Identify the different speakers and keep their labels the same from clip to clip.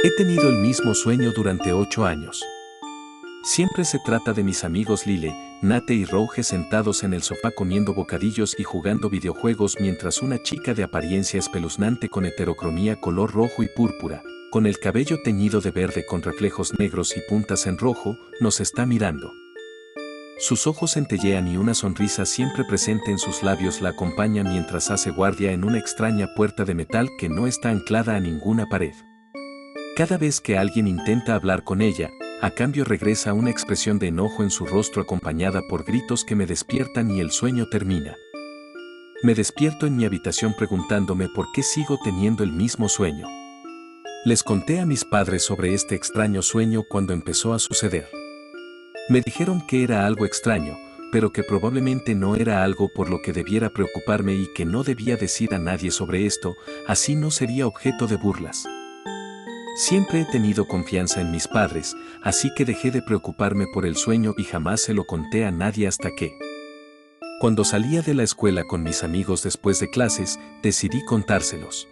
Speaker 1: He tenido el mismo sueño durante 8 años. Siempre se trata de mis amigos Lile, Nate y Rouge sentados en el sofá comiendo bocadillos y jugando videojuegos mientras una chica de apariencia espeluznante con heterocromía color rojo y púrpura, con el cabello teñido de verde con reflejos negros y puntas en rojo, nos está mirando. Sus ojos centellean y una sonrisa siempre presente en sus labios la acompaña mientras hace guardia en una extraña puerta de metal que no está anclada a ninguna pared. Cada vez que alguien intenta hablar con ella, a cambio regresa una expresión de enojo en su rostro acompañada por gritos que me despiertan y el sueño termina. Me despierto en mi habitación preguntándome por qué sigo teniendo el mismo sueño. Les conté a mis padres sobre este extraño sueño cuando empezó a suceder. Me dijeron que era algo extraño, pero que probablemente no era algo por lo que debiera preocuparme y que no debía decir a nadie sobre esto, así no sería objeto de burlas. Siempre he tenido confianza en mis padres, así que dejé de preocuparme por el sueño y jamás se lo conté a nadie hasta que, cuando salía de la escuela con mis amigos después de clases, decidí contárselos.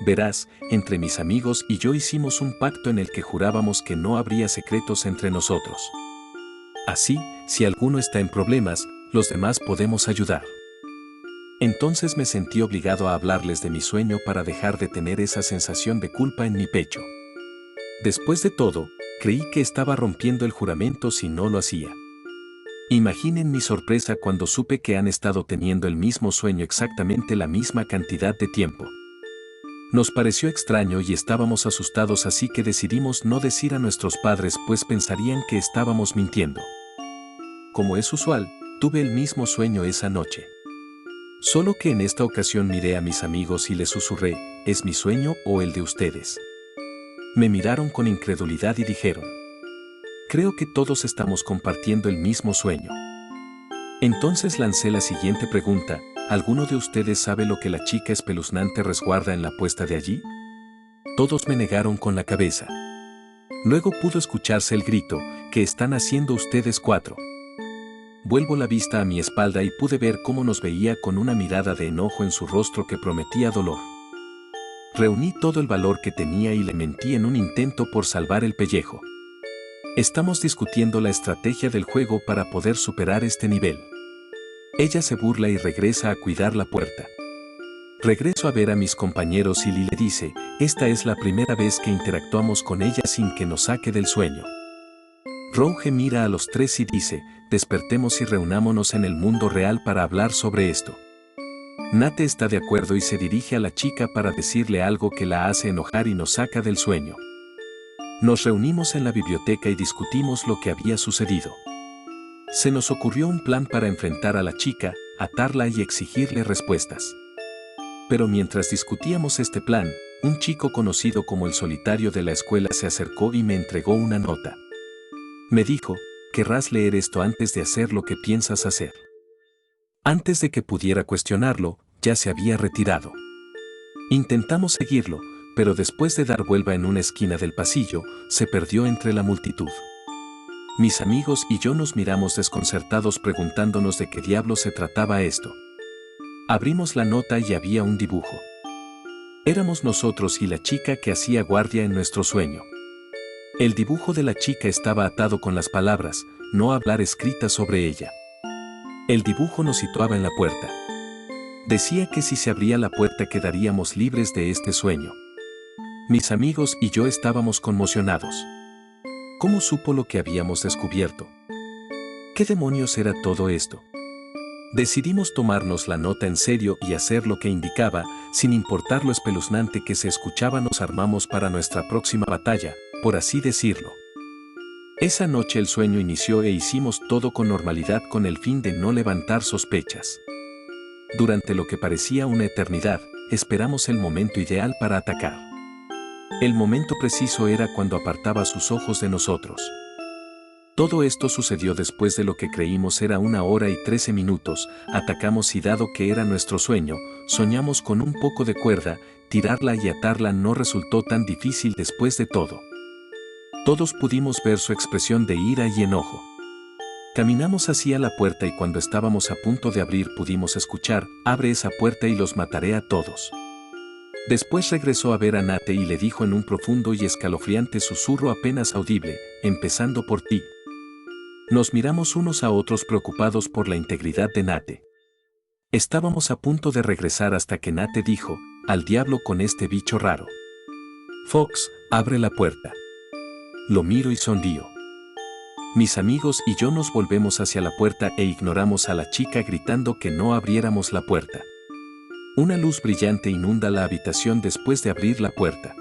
Speaker 1: Verás, entre mis amigos y yo hicimos un pacto en el que jurábamos que no habría secretos entre nosotros. Así, si alguno está en problemas, los demás podemos ayudar. Entonces me sentí obligado a hablarles de mi sueño para dejar de tener esa sensación de culpa en mi pecho. Después de todo, creí que estaba rompiendo el juramento si no lo hacía. Imaginen mi sorpresa cuando supe que han estado teniendo el mismo sueño exactamente la misma cantidad de tiempo. Nos pareció extraño y estábamos asustados, así que decidimos no decir a nuestros padres pues pensarían que estábamos mintiendo. Como es usual, tuve el mismo sueño esa noche. Solo que en esta ocasión miré a mis amigos y les susurré, ¿es mi sueño o el de ustedes? Me miraron con incredulidad y dijeron, creo que todos estamos compartiendo el mismo sueño. Entonces lancé la siguiente pregunta, ¿alguno de ustedes sabe lo que la chica espeluznante resguarda en la puesta de allí? Todos me negaron con la cabeza. Luego pudo escucharse el grito, ¿qué están haciendo ustedes cuatro? Vuelvo la vista a mi espalda y pude ver cómo nos veía con una mirada de enojo en su rostro que prometía dolor. Reuní todo el valor que tenía y le mentí en un intento por salvar el pellejo. Estamos discutiendo la estrategia del juego para poder superar este nivel. Ella se burla y regresa a cuidar la puerta. Regreso a ver a mis compañeros y Lily dice, esta es la primera vez que interactuamos con ella sin que nos saque del sueño. Rouge mira a los tres y dice, despertemos y reunámonos en el mundo real para hablar sobre esto. Nate está de acuerdo y se dirige a la chica para decirle algo que la hace enojar y nos saca del sueño. Nos reunimos en la biblioteca y discutimos lo que había sucedido. Se nos ocurrió un plan para enfrentar a la chica, atarla y exigirle respuestas. Pero mientras discutíamos este plan, un chico conocido como el solitario de la escuela se acercó y me entregó una nota. Me dijo, querrás leer esto antes de hacer lo que piensas hacer. Antes de que pudiera cuestionarlo, ya se había retirado. Intentamos seguirlo, pero después de dar vuelta en una esquina del pasillo, se perdió entre la multitud. Mis amigos y yo nos miramos desconcertados preguntándonos de qué diablo se trataba esto. Abrimos la nota y había un dibujo. Éramos nosotros y la chica que hacía guardia en nuestro sueño. El dibujo de la chica estaba atado con las palabras, no hablar escritas sobre ella. El dibujo nos situaba en la puerta. Decía que si se abría la puerta quedaríamos libres de este sueño. Mis amigos y yo estábamos conmocionados. ¿Cómo supo lo que habíamos descubierto? ¿Qué demonios era todo esto? Decidimos tomarnos la nota en serio y hacer lo que indicaba, sin importar lo espeluznante que se escuchaba. Nos armamos para nuestra próxima batalla, por así decirlo. Esa noche el sueño inició e hicimos todo con normalidad con el fin de no levantar sospechas. Durante lo que parecía una eternidad, esperamos el momento ideal para atacar. El momento preciso era cuando apartaba sus ojos de nosotros. Todo esto sucedió después de lo que creímos era 1 hora y 13 minutos, atacamos y dado que era nuestro sueño, soñamos con un poco de cuerda, tirarla y atarla no resultó tan difícil después de todo. Todos pudimos ver su expresión de ira y enojo. Caminamos hacia la puerta y cuando estábamos a punto de abrir pudimos escuchar, abre esa puerta y los mataré a todos. Después regresó a ver a Nate y le dijo en un profundo y escalofriante susurro apenas audible, empezando por ti. Nos miramos unos a otros preocupados por la integridad de Nate. Estábamos a punto de regresar hasta que Nate dijo, al diablo con este bicho raro. Fox, abre la puerta. Lo miro y sonrío. Mis amigos y yo nos volvemos hacia la puerta e ignoramos a la chica gritando que no abriéramos la puerta. Una luz brillante inunda la habitación después de abrir la puerta.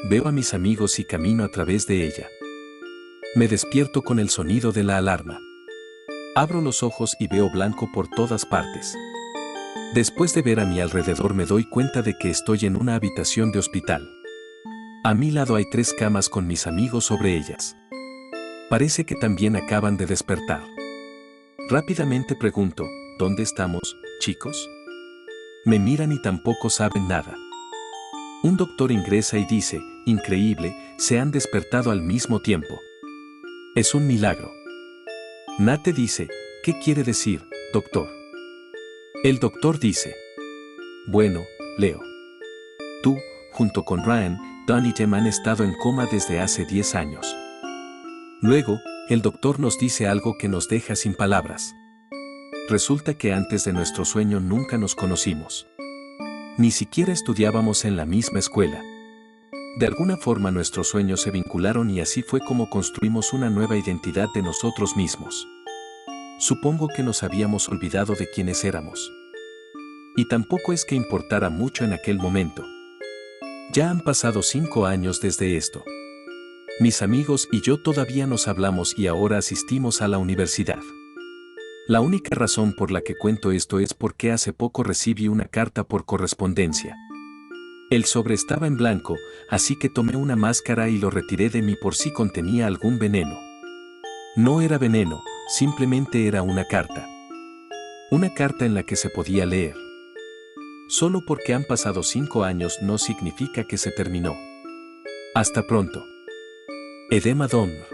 Speaker 1: Veo a mis amigos y camino a través de ella. Me despierto con el sonido de la alarma. Abro los ojos y veo blanco por todas partes. Después de ver a mi alrededor me doy cuenta de que estoy en una habitación de hospital. A mi lado hay 3 camas con mis amigos sobre ellas. Parece que también acaban de despertar. Rápidamente pregunto, ¿dónde estamos, chicos? Me miran y tampoco saben nada. Un doctor ingresa y dice, increíble, se han despertado al mismo tiempo. Es un milagro. Nate dice, ¿qué quiere decir, doctor? El doctor dice, bueno, Leo. Tú, junto con Ryan, Don y Jem han estado en coma desde hace 10 años. Luego, el doctor nos dice algo que nos deja sin palabras. Resulta que antes de nuestro sueño nunca nos conocimos. Ni siquiera estudiábamos en la misma escuela. De alguna forma nuestros sueños se vincularon y así fue como construimos una nueva identidad de nosotros mismos. Supongo que nos habíamos olvidado de quiénes éramos. Y tampoco es que importara mucho en aquel momento. Ya han pasado 5 años desde esto. Mis amigos y yo todavía nos hablamos y ahora asistimos a la universidad. La única razón por la que cuento esto es porque hace poco recibí una carta por correspondencia. El sobre estaba en blanco, así que tomé una máscara y lo retiré de mí por si contenía algún veneno. No era veneno, simplemente era una carta. Una carta en la que se podía leer. Solo porque han pasado 5 años no significa que se terminó. Hasta pronto. Edema Donner.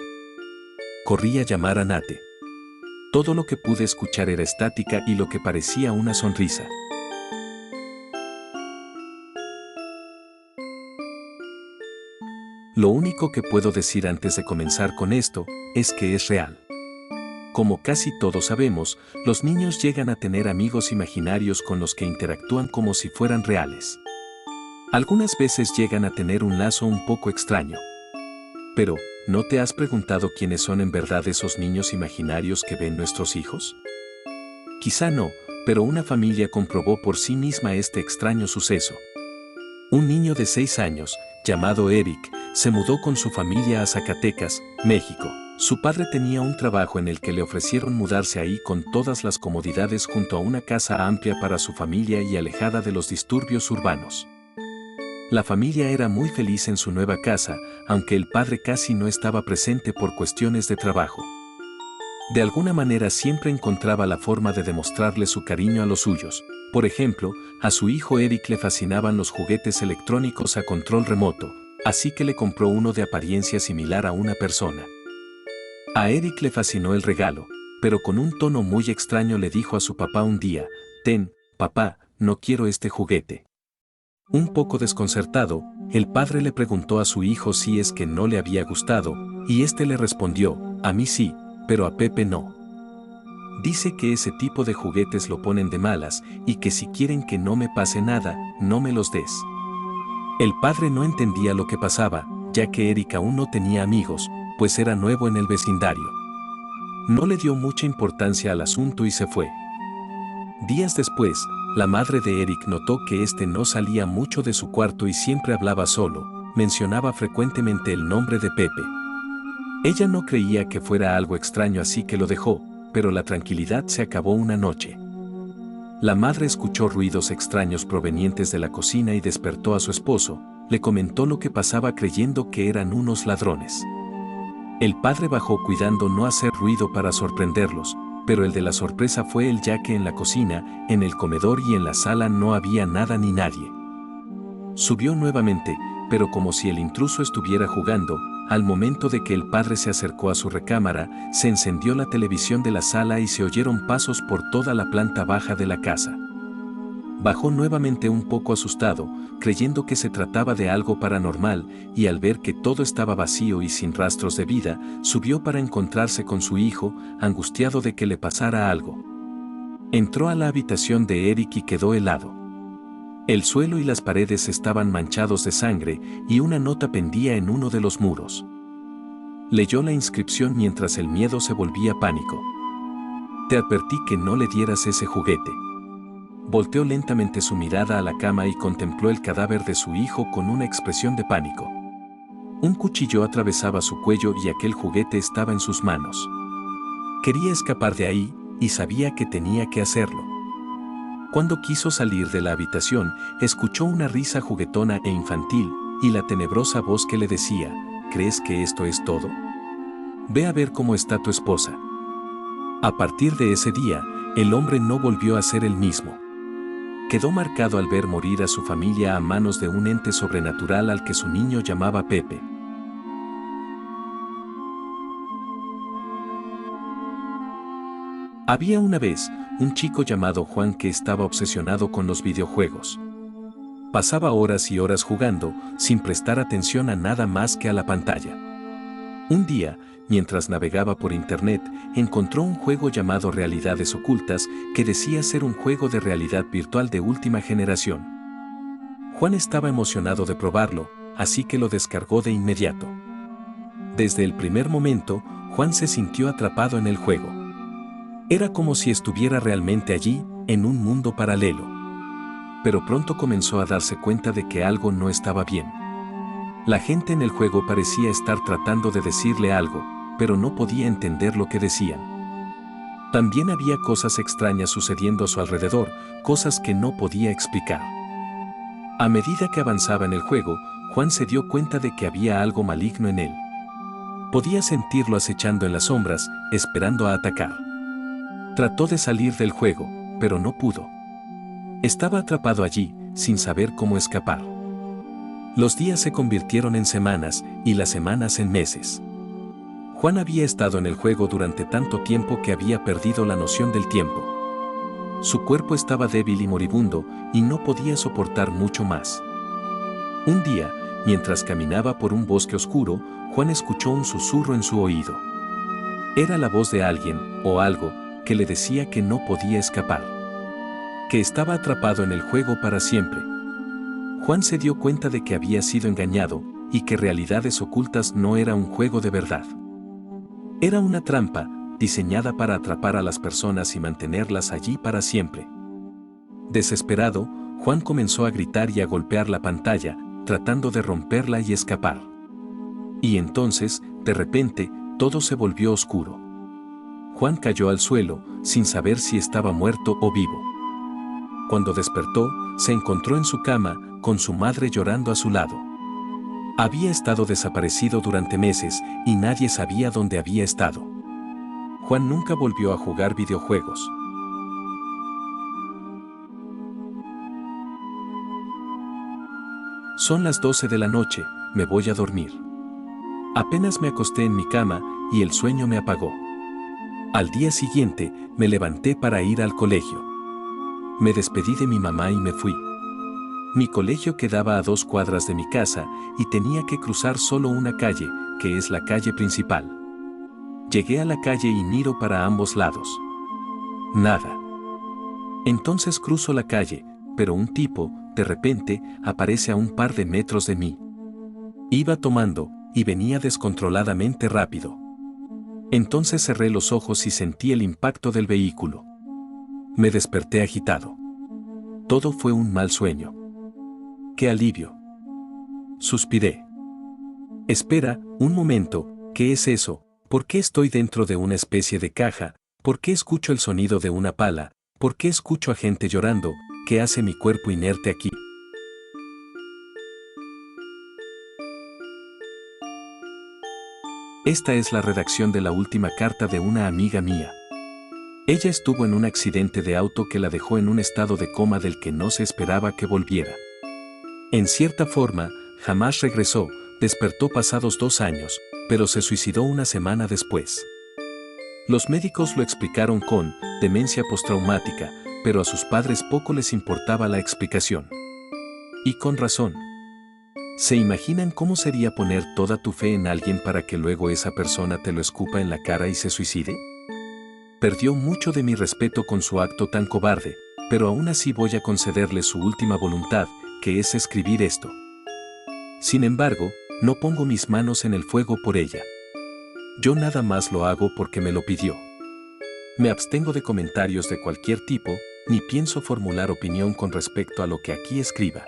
Speaker 1: Corrí a llamar a Nate. Todo lo que pude escuchar era estática y lo que parecía una sonrisa. Lo único que puedo decir antes de comenzar con esto es que es real. Como casi todos sabemos, los niños llegan a tener amigos imaginarios con los que interactúan como si fueran reales. Algunas veces llegan a tener un lazo un poco extraño. Pero, ¿no te has preguntado quiénes son en verdad esos niños imaginarios que ven nuestros hijos? Quizá no, pero una familia comprobó por sí misma este extraño suceso. Un niño de 6 años, llamado Eric, se mudó con su familia a Zacatecas, México. Su padre tenía un trabajo en el que le ofrecieron mudarse ahí con todas las comodidades junto a una casa amplia para su familia y alejada de los disturbios urbanos. La familia era muy feliz en su nueva casa, aunque el padre casi no estaba presente por cuestiones de trabajo. De alguna manera siempre encontraba la forma de demostrarle su cariño a los suyos. Por ejemplo, a su hijo Eric le fascinaban los juguetes electrónicos a control remoto, así que le compró uno de apariencia similar a una persona. A Eric le fascinó el regalo, pero con un tono muy extraño le dijo a su papá un día, «Ten, papá, no quiero este juguete». Un poco desconcertado, el padre le preguntó a su hijo si es que no le había gustado, y este le respondió, «A mí sí, pero a Pepe no». Dice que ese tipo de juguetes lo ponen de malas y que si quieren que no me pase nada, no me los des. El padre no entendía lo que pasaba, ya que Eric aún no tenía amigos, pues era nuevo en el vecindario. No le dio mucha importancia al asunto y se fue. Días después, la madre de Eric notó que este no salía mucho de su cuarto y siempre hablaba solo, mencionaba frecuentemente el nombre de Pepe. Ella no creía que fuera algo extraño así que lo dejó, pero la tranquilidad se acabó una noche. La madre escuchó ruidos extraños provenientes de la cocina y despertó a su esposo, le comentó lo que pasaba creyendo que eran unos ladrones. El padre bajó cuidando no hacer ruido para sorprenderlos, pero el de la sorpresa fue él ya que en la cocina, en el comedor y en la sala no había nada ni nadie. Subió nuevamente, pero como si el intruso estuviera jugando, al momento de que el padre se acercó a su recámara, se encendió la televisión de la sala y se oyeron pasos por toda la planta baja de la casa. Bajó nuevamente un poco asustado, creyendo que se trataba de algo paranormal, y al ver que todo estaba vacío y sin rastros de vida, subió para encontrarse con su hijo, angustiado de que le pasara algo. Entró a la habitación de Eric y quedó helado. El suelo y las paredes estaban manchados de sangre, y una nota pendía en uno de los muros. Leyó la inscripción mientras el miedo se volvía pánico. Te advertí que no le dieras ese juguete. Volteó lentamente su mirada a la cama y contempló el cadáver de su hijo con una expresión de pánico. Un cuchillo atravesaba su cuello y aquel juguete estaba en sus manos. Quería escapar de ahí, y sabía que tenía que hacerlo. Cuando quiso salir de la habitación, escuchó una risa juguetona e infantil, y la tenebrosa voz que le decía, ¿crees que esto es todo? Ve a ver cómo está tu esposa. A partir de ese día, el hombre no volvió a ser el mismo. Quedó marcado al ver morir a su familia a manos de un ente sobrenatural al que su niño llamaba Pepe. Había una vez un chico llamado Juan que estaba obsesionado con los videojuegos. Pasaba horas y horas jugando, sin prestar atención a nada más que a la pantalla. Un día, mientras navegaba por internet, encontró un juego llamado Realidades Ocultas que decía ser un juego de realidad virtual de última generación. Juan estaba emocionado de probarlo, así que lo descargó de inmediato. Desde el primer momento, Juan se sintió atrapado en el juego. Era como si estuviera realmente allí, en un mundo paralelo. Pero pronto comenzó a darse cuenta de que algo no estaba bien. La gente en el juego parecía estar tratando de decirle algo, pero no podía entender lo que decían. También había cosas extrañas sucediendo a su alrededor, cosas que no podía explicar. A medida que avanzaba en el juego, Juan se dio cuenta de que había algo maligno en él. Podía sentirlo acechando en las sombras, esperando a atacar. Trató de salir del juego, pero no pudo. Estaba atrapado allí, sin saber cómo escapar. Los días se convirtieron en semanas, y las semanas en meses. Juan había estado en el juego durante tanto tiempo que había perdido la noción del tiempo. Su cuerpo estaba débil y moribundo, y no podía soportar mucho más. Un día, mientras caminaba por un bosque oscuro, Juan escuchó un susurro en su oído. Era la voz de alguien, o algo, que le decía que no podía escapar. Que estaba atrapado en el juego para siempre. Juan se dio cuenta de que había sido engañado, y que Realidades Ocultas no era un juego de verdad. Era una trampa, diseñada para atrapar a las personas y mantenerlas allí para siempre. Desesperado, Juan comenzó a gritar y a golpear la pantalla, tratando de romperla y escapar. Y entonces, de repente, todo se volvió oscuro. Juan cayó al suelo, sin saber si estaba muerto o vivo. Cuando despertó, se encontró en su cama, con su madre llorando a su lado. Había estado desaparecido durante meses, y nadie sabía dónde había estado. Juan nunca volvió a jugar videojuegos. Son las 12 de la noche, me voy a dormir. Apenas me acosté en mi cama, y el sueño me apagó. Al día siguiente, me levanté para ir al colegio. Me despedí de mi mamá y me fui. Mi colegio quedaba a 2 cuadras de mi casa, y tenía que cruzar solo una calle, que es la calle principal. Llegué a la calle y miro para ambos lados. Nada. Entonces cruzo la calle, pero un tipo, de repente, aparece a un par de metros de mí. Iba tomando, y venía descontroladamente rápido. Entonces cerré los ojos y sentí el impacto del vehículo. Me desperté agitado. Todo fue un mal sueño. ¡Qué alivio! Suspiré. Espera, un momento, ¿qué es eso? ¿Por qué estoy dentro de una especie de caja? ¿Por qué escucho el sonido de una pala? ¿Por qué escucho a gente llorando? ¿Qué hace mi cuerpo inerte aquí? Esta es la redacción de la última carta de una amiga mía. Ella estuvo en un accidente de auto que la dejó en un estado de coma del que no se esperaba que volviera. En cierta forma, jamás regresó, despertó pasados 2 años, pero se suicidó una semana después. Los médicos lo explicaron con demencia postraumática, pero a sus padres poco les importaba la explicación. Y con razón. ¿Se imaginan cómo sería poner toda tu fe en alguien para que luego esa persona te lo escupa en la cara y se suicide? Perdió mucho de mi respeto con su acto tan cobarde, pero aún así voy a concederle su última voluntad, que es escribir esto. Sin embargo, no pongo mis manos en el fuego por ella. Yo nada más lo hago porque me lo pidió. Me abstengo de comentarios de cualquier tipo, ni pienso formular opinión con respecto a lo que aquí escriba.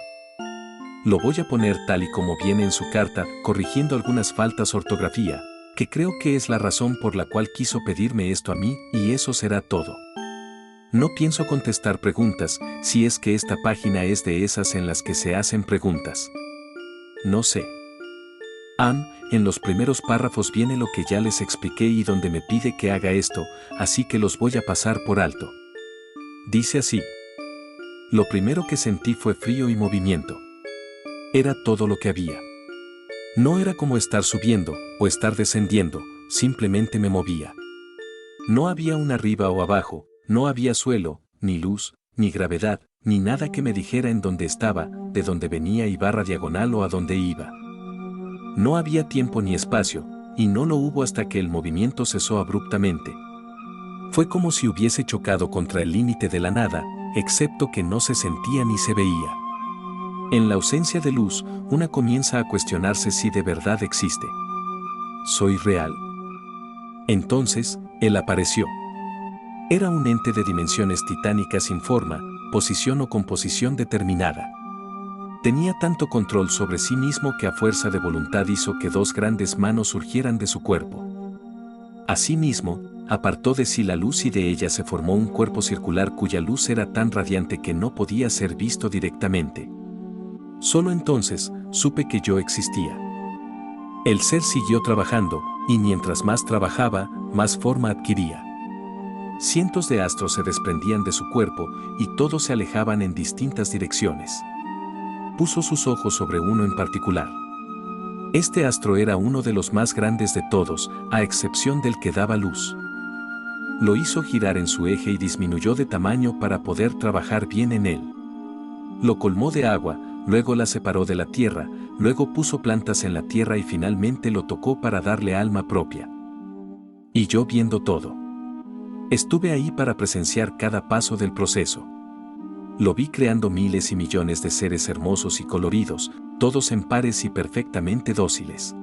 Speaker 1: Lo voy a poner tal y como viene en su carta, corrigiendo algunas faltas de ortografía, que creo que es la razón por la cual quiso pedirme esto a mí, y eso será todo. No pienso contestar preguntas, si es que esta página es de esas en las que se hacen preguntas. No sé. En los primeros párrafos viene lo que ya les expliqué y donde me pide que haga esto, así que los voy a pasar por alto. Dice así. Lo primero que sentí fue frío y movimiento. Era todo lo que había. No era como estar subiendo o estar descendiendo, simplemente me movía. No había un arriba o abajo, no había suelo, ni luz, ni gravedad, ni nada que me dijera en dónde estaba, de dónde venía y barra diagonal o a dónde iba. No había tiempo ni espacio, y no lo hubo hasta que el movimiento cesó abruptamente. Fue como si hubiese chocado contra el límite de la nada, excepto que no se sentía ni se veía. En la ausencia de luz, una comienza a cuestionarse si de verdad existe. ¿Soy real? Entonces, él apareció. Era un ente de dimensiones titánicas sin forma, posición o composición determinada. Tenía tanto control sobre sí mismo que a fuerza de voluntad hizo que dos grandes manos surgieran de su cuerpo. Asimismo, apartó de sí la luz y de ella se formó un cuerpo circular cuya luz era tan radiante que no podía ser visto directamente. Solo entonces supe que yo existía. El ser siguió trabajando, y mientras más trabajaba, más forma adquiría. Cientos de astros se desprendían de su cuerpo, y todos se alejaban en distintas direcciones. Puso sus ojos sobre uno en particular. Este astro era uno de los más grandes de todos, a excepción del que daba luz. Lo hizo girar en su eje y disminuyó de tamaño para poder trabajar bien en él. Lo colmó de agua, luego la separó de la tierra, luego puso plantas en la tierra y finalmente lo tocó para darle alma propia. Y yo viendo todo. Estuve ahí para presenciar cada paso del proceso. Lo vi creando miles y millones de seres hermosos y coloridos, todos en pares y perfectamente dóciles.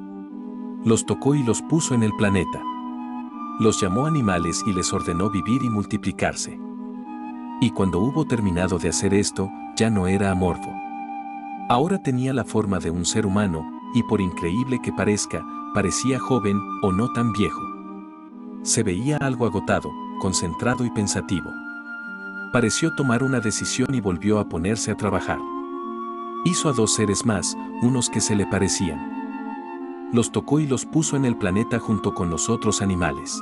Speaker 1: Los tocó y los puso en el planeta. Los llamó animales y les ordenó vivir y multiplicarse. Y cuando hubo terminado de hacer esto, ya no era amorfo. Ahora tenía la forma de un ser humano, y por increíble que parezca, parecía joven o no tan viejo. Se veía algo agotado, concentrado y pensativo. Pareció tomar una decisión y volvió a ponerse a trabajar. Hizo a dos seres más, unos que se le parecían. Los tocó y los puso en el planeta junto con los otros animales.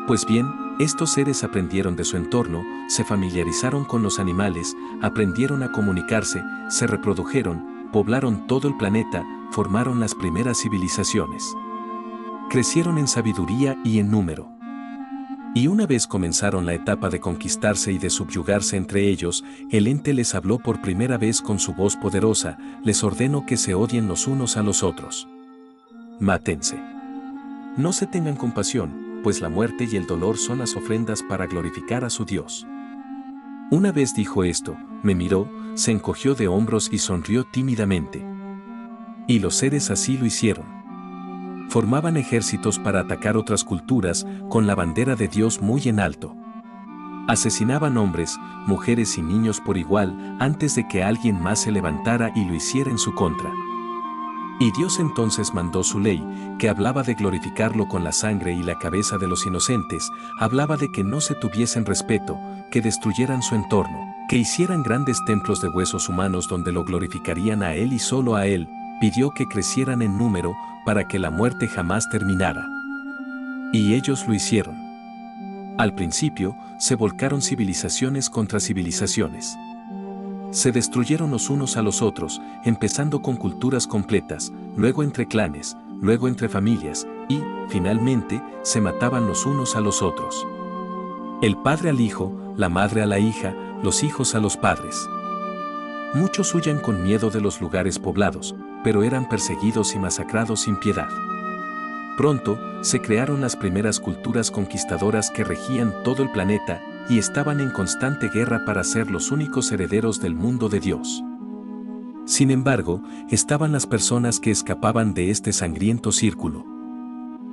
Speaker 1: Pues bien, estos seres aprendieron de su entorno, se familiarizaron con los animales, aprendieron a comunicarse, se reprodujeron, poblaron todo el planeta, formaron las primeras civilizaciones. Crecieron en sabiduría y en número. Y una vez comenzaron la etapa de conquistarse y de subyugarse entre ellos, el ente les habló por primera vez con su voz poderosa, les ordenó que se odien los unos a los otros. Mátense. No se tengan compasión, pues la muerte y el dolor son las ofrendas para glorificar a su Dios. Una vez dijo esto, me miró, se encogió de hombros y sonrió tímidamente. Y los seres así lo hicieron. Formaban ejércitos para atacar otras culturas, con la bandera de Dios muy en alto. Asesinaban hombres, mujeres y niños por igual, antes de que alguien más se levantara y lo hiciera en su contra. Y Dios entonces mandó su ley, que hablaba de glorificarlo con la sangre y la cabeza de los inocentes, hablaba de que no se tuviesen respeto, que destruyeran su entorno, que hicieran grandes templos de huesos humanos donde lo glorificarían a él y solo a él, pidió que crecieran en número, para que la muerte jamás terminara. Y ellos lo hicieron. Al principio, se volcaron civilizaciones contra civilizaciones. Se destruyeron los unos a los otros, empezando con culturas completas, luego entre clanes, luego entre familias, y, finalmente, se mataban los unos a los otros. El padre al hijo, la madre a la hija, los hijos a los padres. Muchos huyan con miedo de los lugares poblados, pero eran perseguidos y masacrados sin piedad. Pronto, se crearon las primeras culturas conquistadoras que regían todo el planeta y estaban en constante guerra para ser los únicos herederos del mundo de Dios. Sin embargo, estaban las personas que escapaban de este sangriento círculo.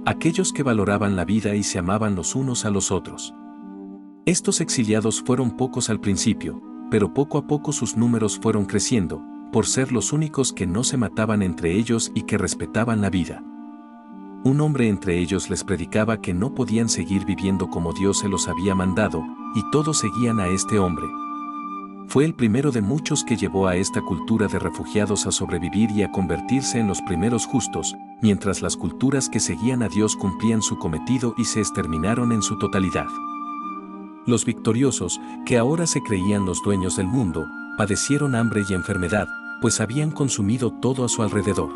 Speaker 1: Aquellos que valoraban la vida y se amaban los unos a los otros. Estos exiliados fueron pocos al principio, pero poco a poco sus números fueron creciendo, por ser los únicos que no se mataban entre ellos y que respetaban la vida. Un hombre entre ellos les predicaba que no podían seguir viviendo como Dios se los había mandado, y todos seguían a este hombre. Fue el primero de muchos que llevó a esta cultura de refugiados a sobrevivir y a convertirse en los primeros justos, mientras las culturas que seguían a Dios cumplían su cometido y se exterminaron en su totalidad. Los victoriosos, que ahora se creían los dueños del mundo, padecieron hambre y enfermedad, pues habían consumido todo a su alrededor.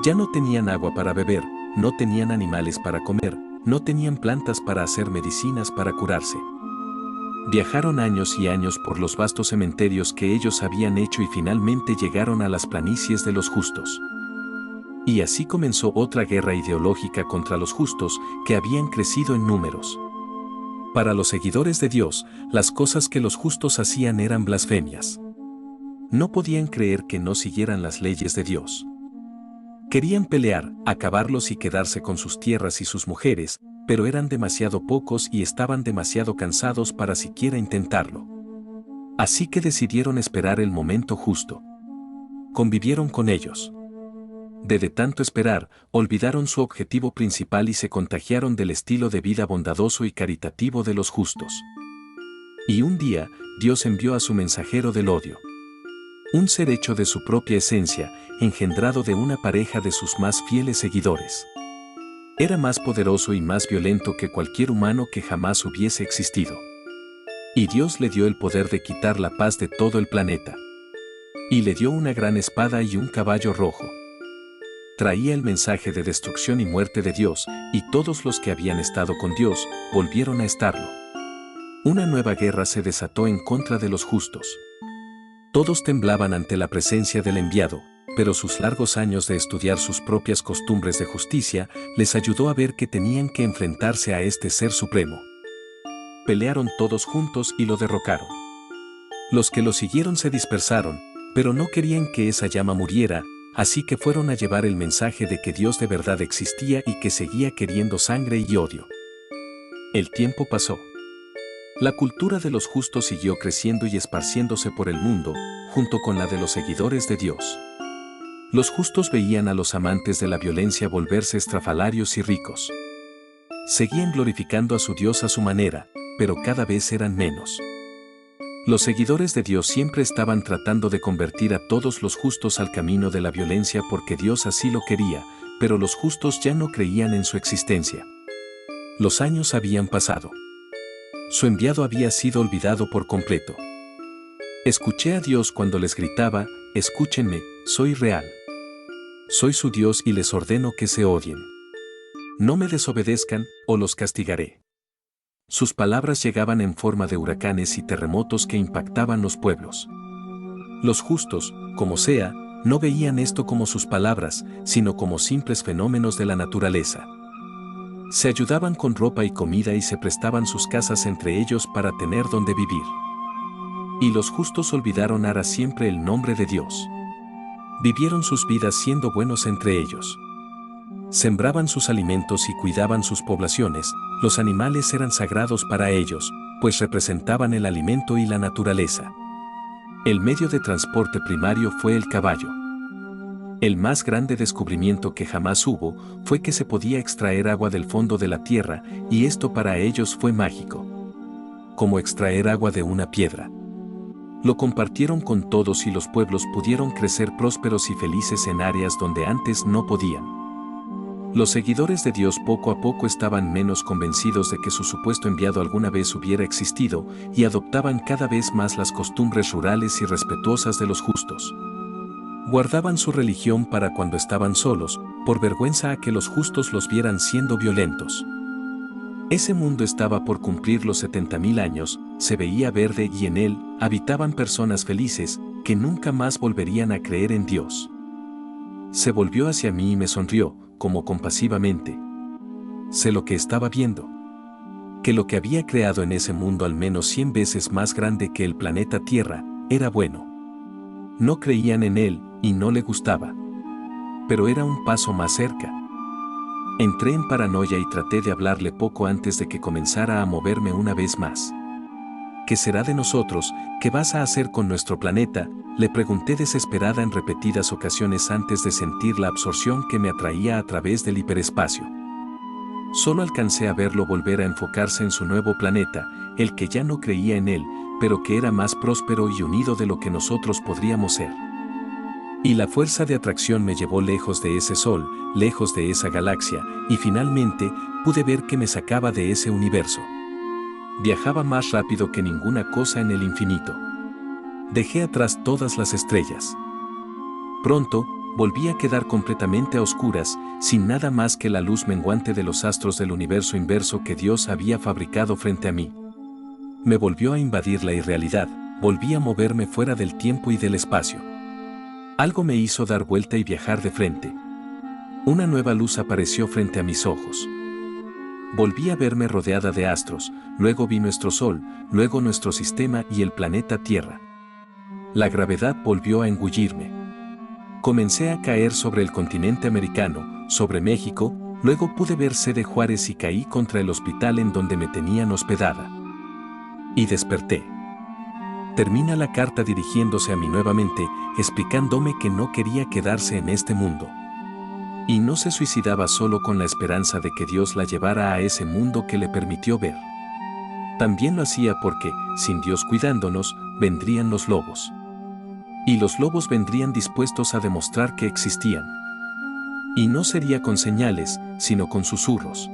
Speaker 1: Ya no tenían agua para beber, no tenían animales para comer, no tenían plantas para hacer medicinas para curarse. Viajaron años y años por los vastos cementerios que ellos habían hecho y finalmente llegaron a las planicies de los justos. Y así comenzó otra guerra ideológica contra los justos que habían crecido en números. Para los seguidores de Dios, las cosas que los justos hacían eran blasfemias. No podían creer que no siguieran las leyes de Dios. Querían pelear, acabarlos y quedarse con sus tierras y sus mujeres, pero eran demasiado pocos y estaban demasiado cansados para siquiera intentarlo. Así que decidieron esperar el momento justo. Convivieron con ellos. De tanto esperar, olvidaron su objetivo principal y se contagiaron del estilo de vida bondadoso y caritativo de los justos. Y un día, Dios envió a su mensajero del odio. Un ser hecho de su propia esencia, engendrado de una pareja de sus más fieles seguidores. Era más poderoso y más violento que cualquier humano que jamás hubiese existido. Y Dios le dio el poder de quitar la paz de todo el planeta. Y le dio una gran espada y un caballo rojo. Traía el mensaje de destrucción y muerte de Dios, y todos los que habían estado con Dios, volvieron a estarlo. Una nueva guerra se desató en contra de los justos. Todos temblaban ante la presencia del enviado, pero sus largos años de estudiar sus propias costumbres de justicia les ayudó a ver que tenían que enfrentarse a este ser supremo. Pelearon todos juntos y lo derrocaron. Los que lo siguieron se dispersaron, pero no querían que esa llama muriera, así que fueron a llevar el mensaje de que Dios de verdad existía y que seguía queriendo sangre y odio. El tiempo pasó. La cultura de los justos siguió creciendo y esparciéndose por el mundo, junto con la de los seguidores de Dios. Los justos veían a los amantes de la violencia volverse estrafalarios y ricos. Seguían glorificando a su Dios a su manera, pero cada vez eran menos. Los seguidores de Dios siempre estaban tratando de convertir a todos los justos al camino de la violencia porque Dios así lo quería, pero los justos ya no creían en su existencia. Los años habían pasado. Su enviado había sido olvidado por completo. Escuché a Dios cuando les gritaba, escúchenme, soy real. Soy su Dios y les ordeno que se odien. No me desobedezcan, o los castigaré. Sus palabras llegaban en forma de huracanes y terremotos que impactaban los pueblos. Los justos, como sea, no veían esto como sus palabras, sino como simples fenómenos de la naturaleza. Se ayudaban con ropa y comida y se prestaban sus casas entre ellos para tener donde vivir. Y los justos olvidaron para siempre el nombre de Dios. Vivieron sus vidas siendo buenos entre ellos. Sembraban sus alimentos y cuidaban sus poblaciones, los animales eran sagrados para ellos, pues representaban el alimento y la naturaleza. El medio de transporte primario fue el caballo. El más grande descubrimiento que jamás hubo fue que se podía extraer agua del fondo de la tierra, y esto para ellos fue mágico. Como extraer agua de una piedra. Lo compartieron con todos y los pueblos pudieron crecer prósperos y felices en áreas donde antes no podían. Los seguidores de Dios poco a poco estaban menos convencidos de que su supuesto enviado alguna vez hubiera existido y adoptaban cada vez más las costumbres rurales y respetuosas de los justos. Guardaban su religión para cuando estaban solos, por vergüenza a que los justos los vieran siendo violentos. Ese mundo estaba por cumplir los 70.000 años, se veía verde y en él habitaban personas felices que nunca más volverían a creer en Dios. Se volvió hacia mí y me sonrió, como compasivamente. Sé lo que estaba viendo. Que lo que había creado en ese mundo al menos 100 veces más grande que el planeta Tierra, era bueno. No creían en él y no le gustaba. Pero era un paso más cerca. Entré en paranoia y traté de hablarle poco antes de que comenzara a moverme una vez más. ¿Qué será de nosotros? ¿Qué vas a hacer con nuestro planeta? Le pregunté desesperada en repetidas ocasiones antes de sentir la absorción que me atraía a través del hiperespacio. Solo alcancé a verlo volver a enfocarse en su nuevo planeta, el que ya no creía en él, pero que era más próspero y unido de lo que nosotros podríamos ser. Y la fuerza de atracción me llevó lejos de ese sol, lejos de esa galaxia, y finalmente pude ver que me sacaba de ese universo. Viajaba más rápido que ninguna cosa en el infinito. Dejé atrás todas las estrellas. Pronto, volví a quedar completamente a oscuras, sin nada más que la luz menguante de los astros del universo inverso que Dios había fabricado frente a mí. Me volvió a invadir la irrealidad, volví a moverme fuera del tiempo y del espacio. Algo me hizo dar vuelta y viajar de frente. Una nueva luz apareció frente a mis ojos. Volví a verme rodeada de astros, luego vi nuestro Sol, luego nuestro sistema y el planeta Tierra. La gravedad volvió a engullirme. Comencé a caer sobre el continente americano, sobre México, luego pude ver Sede Juárez y caí contra el hospital en donde me tenían hospedada. Y desperté. Termina la carta dirigiéndose a mí nuevamente, explicándome que no quería quedarse en este mundo. Y no se suicidaba solo con la esperanza de que Dios la llevara a ese mundo que le permitió ver. También lo hacía porque, sin Dios cuidándonos, vendrían los lobos. Y los lobos vendrían dispuestos a demostrar que existían. Y no sería con señales, sino con susurros.